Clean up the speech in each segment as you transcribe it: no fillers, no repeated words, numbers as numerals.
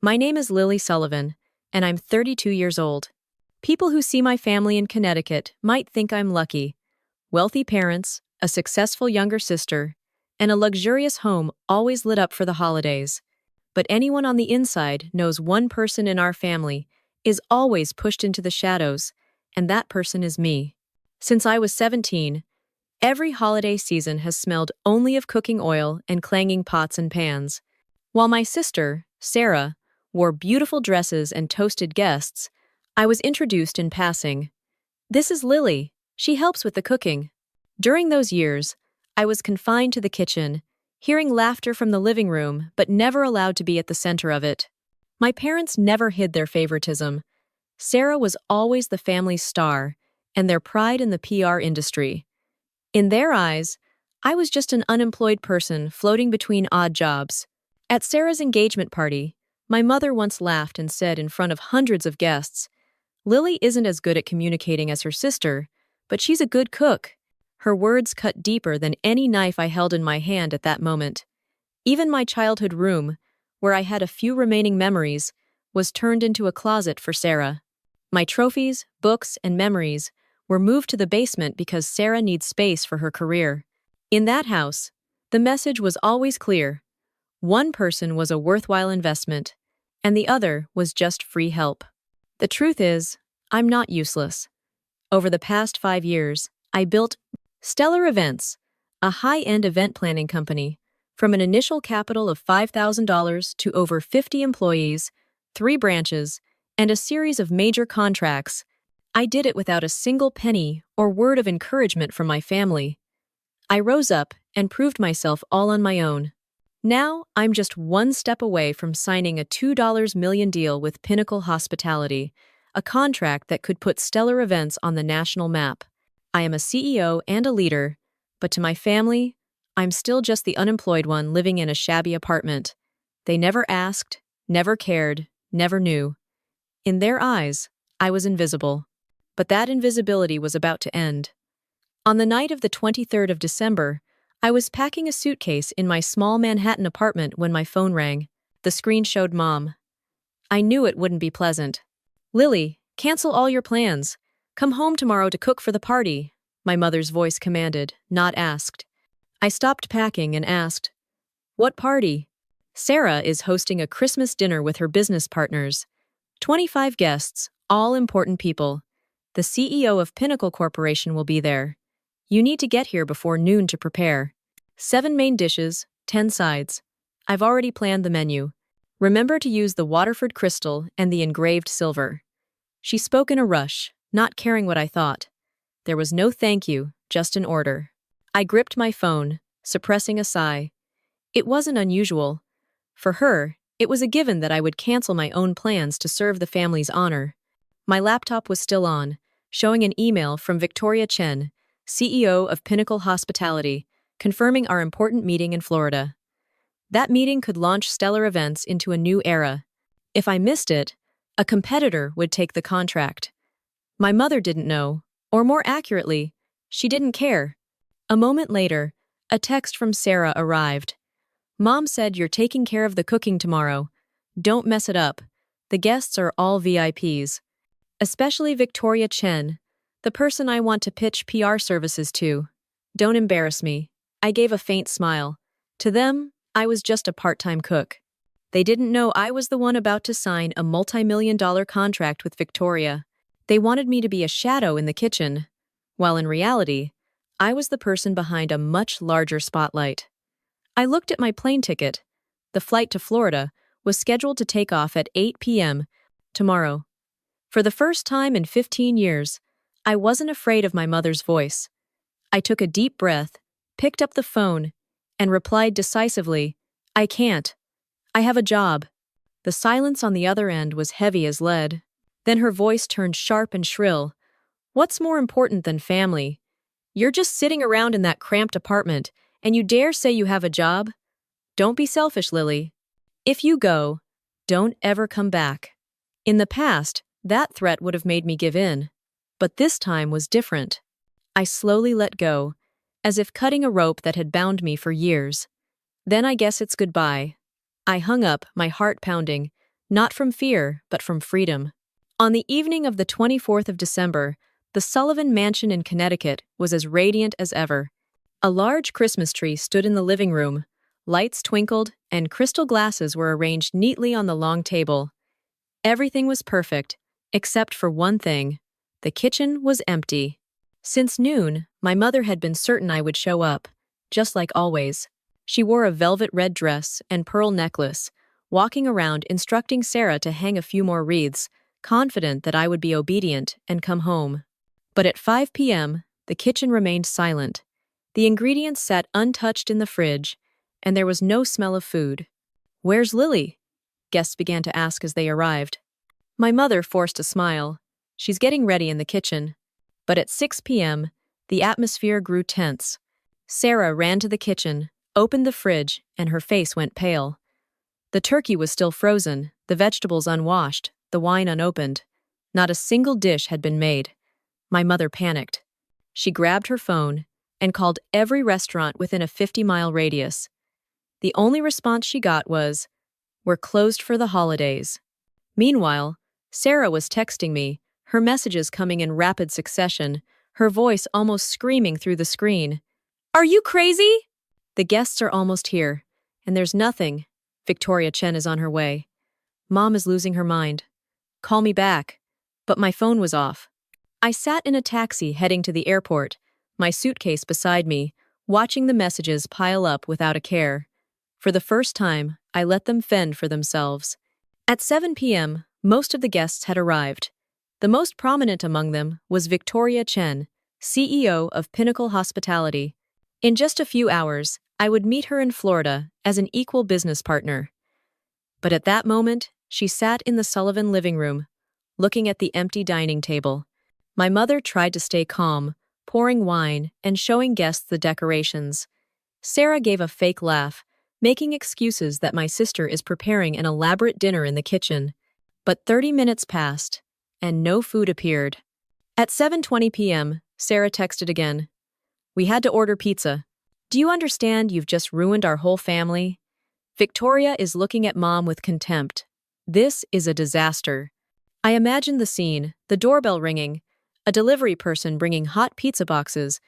My name is Lily Sullivan, and I'm 32 years old. People who see my family in Connecticut might think I'm lucky. Wealthy parents, a successful younger sister, and a luxurious home always lit up for the holidays. But anyone on the inside knows one person in our family is always pushed into the shadows, and that person is me. Since I was 17, every holiday season has smelled only of cooking oil and clanging pots and pans. While my sister, Sarah, wore beautiful dresses and toasted guests, I was introduced in passing. This is Lily. She helps with the cooking. During those years, I was confined to the kitchen, hearing laughter from the living room, but never allowed to be at the center of it. My parents never hid their favoritism. Sarah was always the family's star, and their pride in the PR industry. In their eyes, I was just an unemployed person floating between odd jobs. At Sarah's engagement party, my mother once laughed and said in front of hundreds of guests, "Lily isn't as good at communicating as her sister, but she's a good cook." Her words cut deeper than any knife I held in my hand at that moment. Even my childhood room, where I had a few remaining memories, was turned into a closet for Sarah. My trophies, books, and memories were moved to the basement because Sarah needs space for her career. In that house, the message was always clear. One person was a worthwhile investment, and the other was just free help. The truth is, I'm not useless. Over the past 5 years, I built Stellar Events, a high-end event planning company, from an initial capital of $5,000 to over 50 employees, 3 branches, and a series of major contracts. I did it without a single penny or word of encouragement from my family. I rose up and proved myself all on my own. Now, I'm just one step away from signing a $2 million deal with Pinnacle Hospitality, a contract that could put Stellar Events on the national map. I am a CEO and a leader, but to my family, I'm still just the unemployed one living in a shabby apartment. They never asked, never cared, never knew. In their eyes, I was invisible. But that invisibility was about to end. On the night of the 23rd of December, I was packing a suitcase in my small Manhattan apartment when my phone rang. The screen showed Mom. I knew it wouldn't be pleasant. "Lily, cancel all your plans. Come home tomorrow to cook for the party," my mother's voice commanded, not asked. I stopped packing and asked, "What party?" "Sarah is hosting a Christmas dinner with her business partners. 25 guests, all important people. The CEO of Pinnacle Corporation will be there. You need to get here before noon to prepare. 7 main dishes, 10 sides. I've already planned the menu. Remember to use the Waterford crystal and the engraved silver." She spoke in a rush, not caring what I thought. There was no thank you, just an order. I gripped my phone, suppressing a sigh. It wasn't unusual. For her, it was a given that I would cancel my own plans to serve the family's honor. My laptop was still on, showing an email from Victoria Chen, CEO of Pinnacle Hospitality, confirming our important meeting in Florida. That meeting could launch Stellar Events into a new era. If I missed it, a competitor would take the contract. My mother didn't know, or more accurately, she didn't care. A moment later, a text from Sarah arrived. "Mom said you're taking care of the cooking tomorrow. Don't mess it up. The guests are all VIPs. Especially Victoria Chen, the person I want to pitch PR services to. Don't embarrass me." I gave a faint smile. To them, I was just a part-time cook. They didn't know I was the one about to sign a multi-million-dollar contract with Victoria. They wanted me to be a shadow in the kitchen, while in reality, I was the person behind a much larger spotlight. I looked at my plane ticket. The flight to Florida was scheduled to take off at 8 p.m. tomorrow. For the first time in 15 years, I wasn't afraid of my mother's voice. I took a deep breath, picked up the phone, and replied decisively, "I can't. I have a job." The silence on the other end was heavy as lead. Then her voice turned sharp and shrill. "What's more important than family? You're just sitting around in that cramped apartment, and you dare say you have a job? Don't be selfish, Lily. If you go, don't ever come back." In the past, that threat would have made me give in. But this time was different. I slowly let go, as if cutting a rope that had bound me for years. "Then I guess it's goodbye." I hung up, my heart pounding, not from fear, but from freedom. On the evening of the 24th of December, the Sullivan Mansion in Connecticut was as radiant as ever. A large Christmas tree stood in the living room, lights twinkled, and crystal glasses were arranged neatly on the long table. Everything was perfect, except for one thing. The kitchen was empty. Since noon, my mother had been certain I would show up, just like always. She wore a velvet red dress and pearl necklace, walking around instructing Sarah to hang a few more wreaths, confident that I would be obedient and come home. But at 5 p.m., the kitchen remained silent. The ingredients sat untouched in the fridge, and there was no smell of food. "Where's Lily?" guests began to ask as they arrived. My mother forced a smile. "She's getting ready in the kitchen." But at 6 p.m., the atmosphere grew tense. Sarah ran to the kitchen, opened the fridge, and her face went pale. The turkey was still frozen, the vegetables unwashed, the wine unopened. Not a single dish had been made. My mother panicked. She grabbed her phone and called every restaurant within a 50-mile radius. The only response she got was, "We're closed for the holidays." Meanwhile, Sarah was texting me, her messages coming in rapid succession, her voice almost screaming through the screen. "Are you crazy? The guests are almost here, and there's nothing. Victoria Chen is on her way. Mom is losing her mind. Call me back." But my phone was off. I sat in a taxi heading to the airport, my suitcase beside me, watching the messages pile up without a care. For the first time, I let them fend for themselves. At 7 p.m., most of the guests had arrived. The most prominent among them was Victoria Chen, CEO of Pinnacle Hospitality. In just a few hours, I would meet her in Florida as an equal business partner. But at that moment, she sat in the Sullivan living room, looking at the empty dining table. My mother tried to stay calm, pouring wine and showing guests the decorations. Sarah gave a fake laugh, making excuses that my sister is preparing an elaborate dinner in the kitchen. But 30 minutes passed, and no food appeared. At 7:20 p.m., Sarah texted again. "We had to order pizza. Do you understand you've just ruined our whole family?" Victoria is looking at Mom with contempt. This is a disaster. I imagined the scene, the doorbell ringing, a delivery person bringing hot pizza boxes,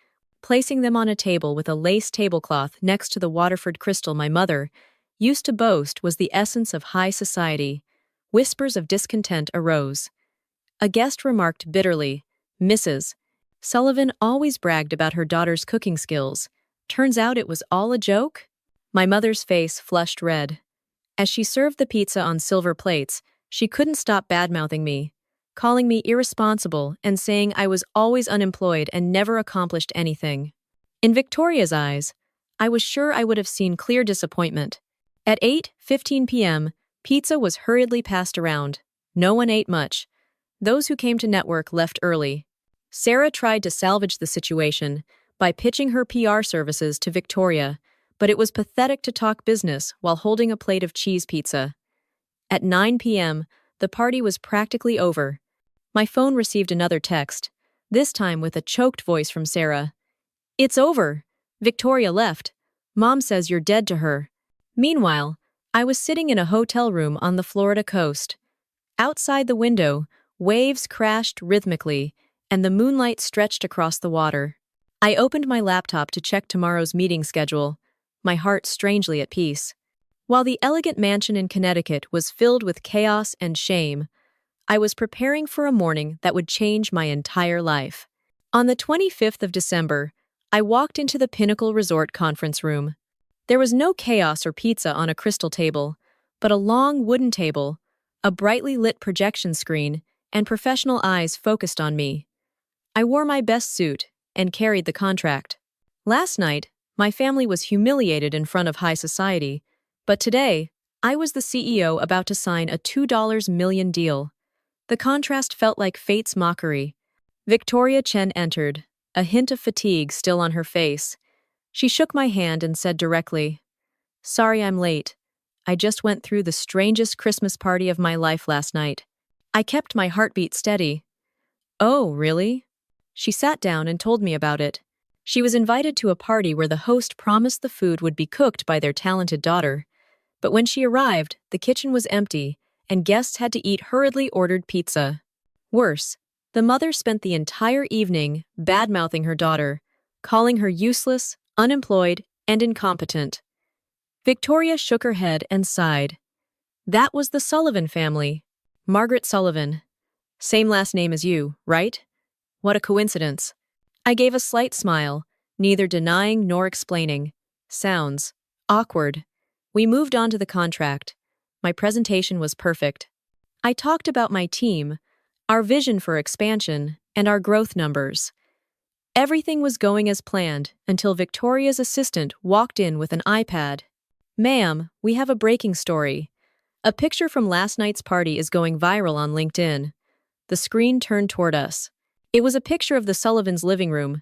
placing them on a table with a lace tablecloth next to the Waterford crystal my mother used to boast was the essence of high society. Whispers of discontent arose. A guest remarked bitterly, "Mrs. Sullivan always bragged about her daughter's cooking skills. Turns out it was all a joke?" My mother's face flushed red. As she served the pizza on silver plates, she couldn't stop badmouthing me, calling me irresponsible and saying I was always unemployed and never accomplished anything. In Victoria's eyes, I was sure I would have seen clear disappointment. At 8:15 p.m., pizza was hurriedly passed around. No one ate much. Those who came to network left early. Sarah tried to salvage the situation by pitching her PR services to Victoria, but it was pathetic to talk business while holding a plate of cheese pizza. At 9 p.m., the party was practically over. My phone received another text, this time with a choked voice from Sarah. "It's over. Victoria left. Mom says you're dead to her." Meanwhile, I was sitting in a hotel room on the Florida coast. Outside the window, waves crashed rhythmically, and the moonlight stretched across the water. I opened my laptop to check tomorrow's meeting schedule, my heart strangely at peace. While the elegant mansion in Connecticut was filled with chaos and shame, I was preparing for a morning that would change my entire life. On the 25th of December, I walked into the Pinnacle Resort conference room. There was no chaos or pizza on a crystal table, but a long wooden table, a brightly lit projection screen, and professional eyes focused on me. I wore my best suit and carried the contract. Last night, my family was humiliated in front of high society, but today, I was the CEO about to sign a $2 million deal. The contrast felt like fate's mockery. Victoria Chen entered, a hint of fatigue still on her face. She shook my hand and said directly, "Sorry I'm late. I just went through the strangest Christmas party of my life last night." I kept my heartbeat steady. "Oh, really?" She sat down and told me about it. She was invited to a party where the host promised the food would be cooked by their talented daughter. But when she arrived, the kitchen was empty, and guests had to eat hurriedly ordered pizza. Worse, the mother spent the entire evening bad-mouthing her daughter, calling her useless, unemployed, and incompetent. Victoria shook her head and sighed. That was the Sullivan family. Margaret Sullivan. Same last name as you, right? What a coincidence. I gave a slight smile, neither denying nor explaining. Sounds awkward. We moved on to the contract. My presentation was perfect. I talked about my team, our vision for expansion, and our growth numbers. Everything was going as planned until Victoria's assistant walked in with an iPad. Ma'am, we have a breaking story. A picture from last night's party is going viral on LinkedIn. The screen turned toward us. It was a picture of the Sullivans' living room.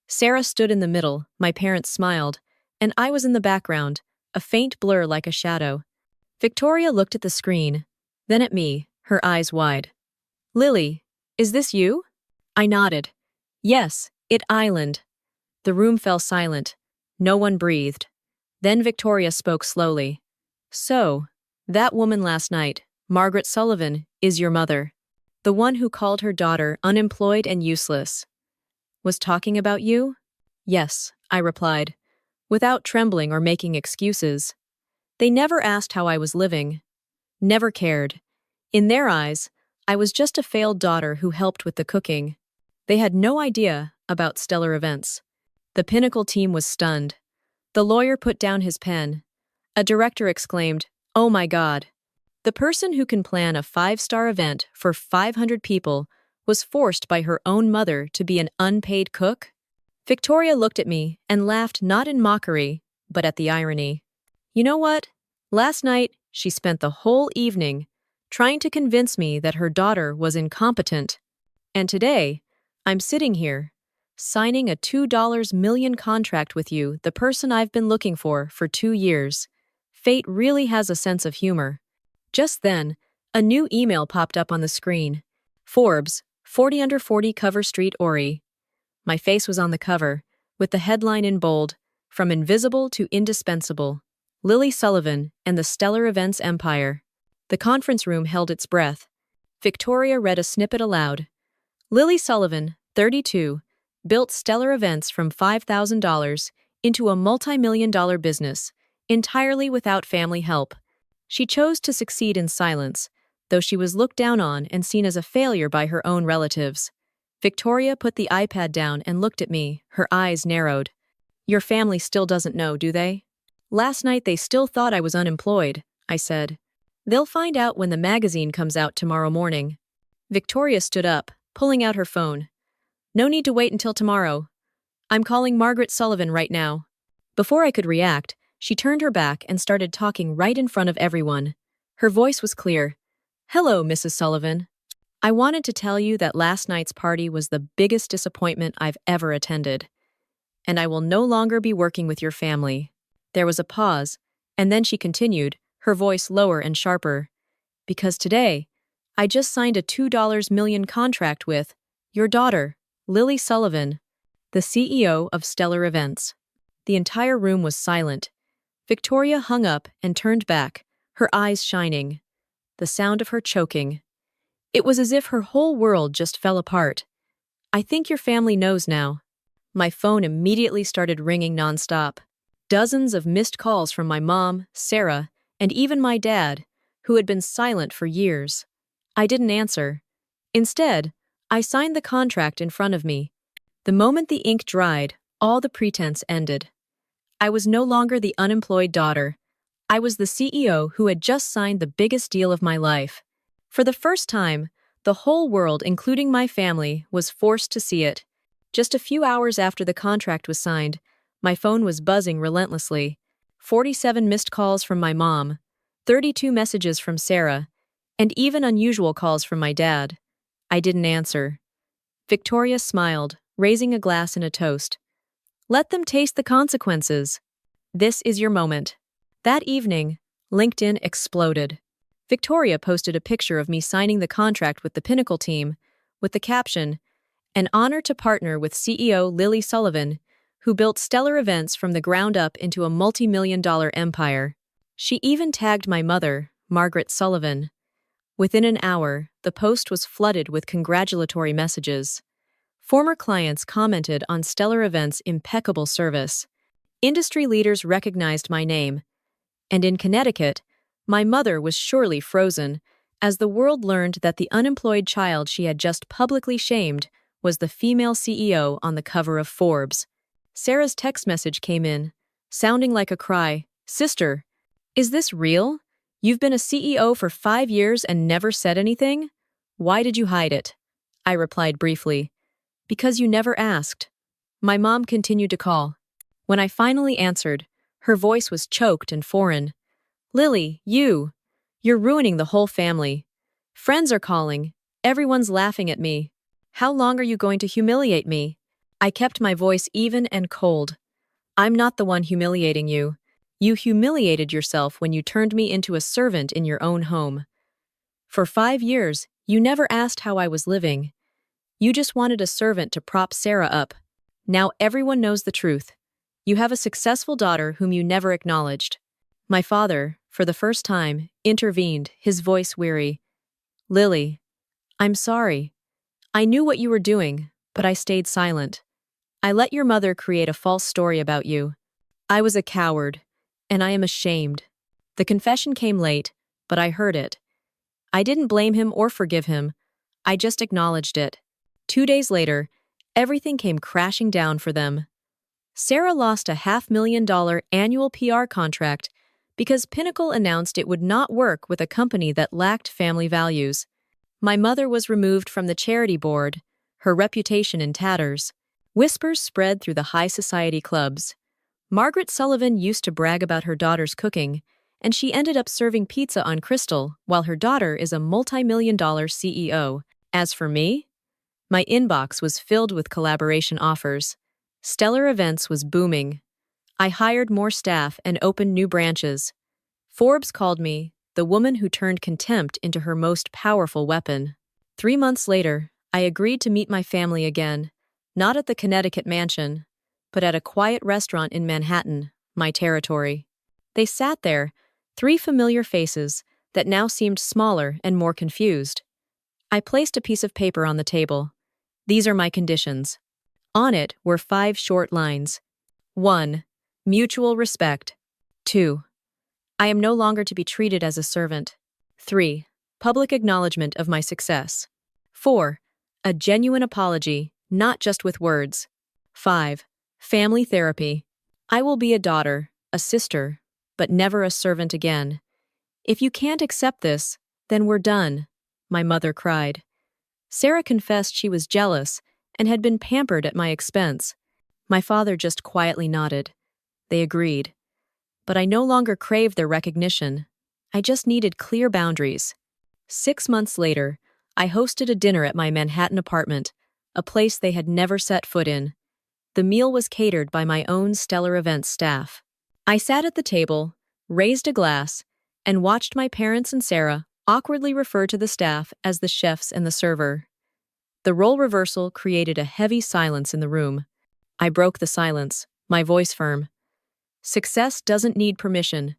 Sarah stood in the middle, my parents smiled, and I was in the background, a faint blur like a shadow. Victoria looked at the screen, then at me, her eyes wide. Lily, is this you? I nodded. Yes, it island. The room fell silent. No one breathed. Then Victoria spoke slowly. So, that woman last night, Margaret Sullivan, is your mother. The one who called her daughter unemployed and useless. Was talking about you? Yes, I replied, without trembling or making excuses. They never asked how I was living. Never cared. In their eyes, I was just a failed daughter who helped with the cooking. They had no idea about stellar events. The Pinnacle team was stunned. The lawyer put down his pen. A director exclaimed, "Oh my God." The person who can plan a 5-star event for 500 people was forced by her own mother to be an unpaid cook? Victoria looked at me and laughed not in mockery, but at the irony. You know what? Last night, she spent the whole evening trying to convince me that her daughter was incompetent. And today, I'm sitting here, signing a $2 million contract with you, the person I've been looking for 2 years. Fate really has a sense of humor. Just then, a new email popped up on the screen. Forbes, 40 under 40 cover street Ori. My face was on the cover, with the headline in bold, From Invisible to Indispensable. Lily Sullivan and the Stellar Events Empire. The conference room held its breath. Victoria read a snippet aloud. Lily Sullivan, 32, built Stellar Events from $5,000 into a multi-million-dollar business, entirely without family help. She chose to succeed in silence, though she was looked down on and seen as a failure by her own relatives. Victoria put the iPad down and looked at me, her eyes narrowed. Your family still doesn't know, do they? Last night they still thought I was unemployed, I said. They'll find out when the magazine comes out tomorrow morning. Victoria stood up, pulling out her phone. No need to wait until tomorrow. I'm calling Margaret Sullivan right now. Before I could react, she turned her back and started talking right in front of everyone. Her voice was clear. Hello, Mrs. Sullivan. I wanted to tell you that last night's party was the biggest disappointment I've ever attended. And I will no longer be working with your family. There was a pause, and then she continued, her voice lower and sharper. Because today, I just signed a $2 million contract with your daughter, Lily Sullivan, the CEO of Stellar Events. The entire room was silent. Victoria hung up and turned back, her eyes shining. The sound of her choking. It was as if her whole world just fell apart. I think your family knows now. My phone immediately started ringing nonstop. Dozens of missed calls from my mom, Sarah, and even my dad, who had been silent for years. I didn't answer. Instead, I signed the contract in front of me. The moment the ink dried, all the pretense ended. I was no longer the unemployed daughter. I was the CEO who had just signed the biggest deal of my life. For the first time, the whole world, including my family, was forced to see it. Just a few hours after the contract was signed, my phone was buzzing relentlessly. 47 missed calls from my mom, 32 messages from Sarah, and even unusual calls from my dad. I didn't answer. Victoria smiled, raising a glass in a toast. Let them taste the consequences. This is your moment. That evening, LinkedIn exploded. Victoria posted a picture of me signing the contract with the Pinnacle team, with the caption, An honor to partner with CEO Lily Sullivan, who built Stellar Events from the ground up into a multi-million-dollar empire. She even tagged my mother, Margaret Sullivan. Within an hour, the post was flooded with congratulatory messages. Former clients commented on Stellar Events' impeccable service. Industry leaders recognized my name. And in Connecticut, my mother was surely frozen, as the world learned that the unemployed child she had just publicly shamed was the female CEO on the cover of Forbes. Sarah's text message came in, sounding like a cry, "Sister, is this real? You've been a CEO for 5 years and never said anything? Why did you hide it?" I replied briefly, "Because you never asked." My mom continued to call. When I finally answered, her voice was choked and foreign. "Lily, you're ruining the whole family. Friends are calling. Everyone's laughing at me. How long are you going to humiliate me?" I kept my voice even and cold. "I'm not the one humiliating you. You humiliated yourself when you turned me into a servant in your own home. For 5 years, you never asked how I was living. You just wanted a servant to prop Sarah up. Now everyone knows the truth. You have a successful daughter whom you never acknowledged." My father, for the first time, intervened, his voice weary. "Lily, I'm sorry. I knew what you were doing, but I stayed silent. I let your mother create a false story about you. I was a coward, and I am ashamed." The confession came late, but I heard it. I didn't blame him or forgive him. I just acknowledged it. 2 days later, everything came crashing down for them. Sarah lost a $500,000 annual PR contract because Pinnacle announced it would not work with a company that lacked family values. My mother was removed from the charity board, her reputation in tatters. Whispers spread through the high society clubs. Margaret Sullivan used to brag about her daughter's cooking, and she ended up serving pizza on Crystal while her daughter is a multi-million-dollar CEO. As for me, my inbox was filled with collaboration offers. Stellar Events was booming. I hired more staff and opened new branches. Forbes called me the woman who turned contempt into her most powerful weapon. 3 months later, I agreed to meet my family again, not at the Connecticut mansion, but at a quiet restaurant in Manhattan, my territory. They sat there, 3 familiar faces that now seemed smaller and more confused. I placed a piece of paper on the table. "These are my conditions." On it were 5 short lines. 1. Mutual respect. 2. I am no longer to be treated as a servant. 3. Public acknowledgement of my success. 4. A genuine apology, not just with words. 5. Family therapy. I will be a daughter, a sister, but never a servant again. "If you can't accept this, then we're done," my mother cried. Sarah confessed she was jealous and had been pampered at my expense. My father just quietly nodded. They agreed. But I no longer craved their recognition. I just needed clear boundaries. 6 months later, I hosted a dinner at my Manhattan apartment, a place they had never set foot in. The meal was catered by my own Stellar Events staff. I sat at the table, raised a glass, and watched my parents and Sarah awkwardly refer to the staff as the chefs and the server. The role reversal created a heavy silence in the room. I broke the silence, my voice firm. Success doesn't need permission.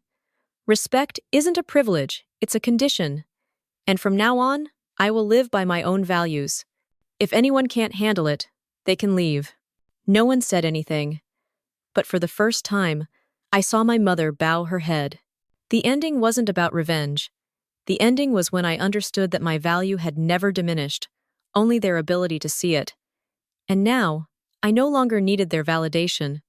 Respect isn't a privilege, it's a condition. And from now on, I will live by my own values. If anyone can't handle it, they can leave. No one said anything. But for the first time, I saw my mother bow her head. The ending wasn't about revenge. The ending was when I understood that my value had never diminished, only their ability to see it. And now, I no longer needed their validation.